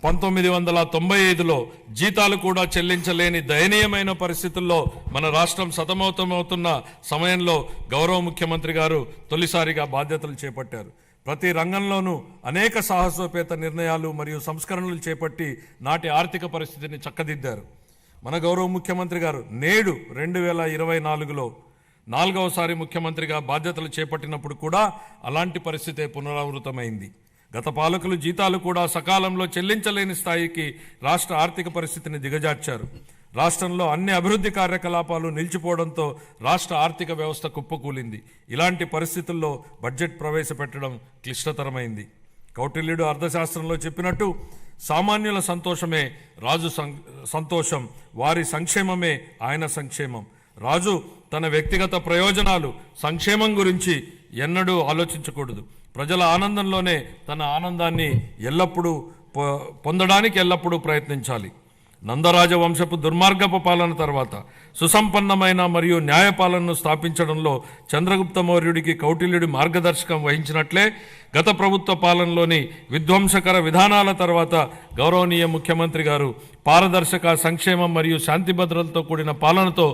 1995లో జీతాలు కూడా చెల్లించలేని దయనీయమైన పరిస్థితుల్లో మన రాష్ట్రం సతమతమవుతున్న సమయంలో గౌరవ ముఖ్యమంత్రి గారు తొలిసారిగా బాధ్యతలు చేపట్టారు. ప్రతి రంగంలోనూ అనేక సాహసోపేత నిర్ణయాలు మరియు సంస్కరణలు చేపట్టి నాటి ఆర్థిక పరిస్థితిని చక్కదిద్దారు. మన గౌరవ ముఖ్యమంత్రి గారు నేడు 2024లో 4వసారి ముఖ్యమంత్రిగా బాధ్యతలు చేపట్టినప్పుడు కూడా అలాంటి పరిస్థితే పునరావృతమైంది. గత పాలకులు జీతాలు కూడా సకాలంలో చెల్లించలేని స్థాయికి రాష్ట్ర ఆర్థిక పరిస్థితిని దిగజార్చారు. రాష్ట్రంలో అన్ని అభివృద్ధి కార్యకలాపాలు నిలిచిపోవడంతో రాష్ట్ర ఆర్థిక వ్యవస్థ కుప్పకూలింది. ఇలాంటి పరిస్థితుల్లో బడ్జెట్ ప్రవేశపెట్టడం క్లిష్టతరమైంది. కౌటిల్యుడు అర్థశాస్త్రంలో చెప్పినట్టు సామాన్యుల సంతోషమే రాజు సంతోషం, వారి సంక్షేమమే ఆయన సంక్షేమం. రాజు తన వ్యక్తిగత ప్రయోజనాలు సంక్షేమం గురించి ఎన్నడూ ఆలోచించకూడదు. ప్రజల ఆనందంలోనే తన ఆనందాన్ని పొందడానికి ఎల్లప్పుడూ ప్రయత్నించాలి. నందరాజ వంశపు దుర్మార్గపు పాలన తర్వాత సుసంపన్నమైన మరియు న్యాయపాలనను స్థాపించడంలో చంద్రగుప్త మౌర్యుడికి కౌటిల్యుడి మార్గదర్శకం వహించినట్లే గత ప్రభుత్వ పాలనలోని విధ్వంసకర విధానాల తర్వాత గౌరవనీయ ముఖ్యమంత్రి గారు పారదర్శక, సంక్షేమం మరియు శాంతి భద్రతలతో కూడిన పాలనతో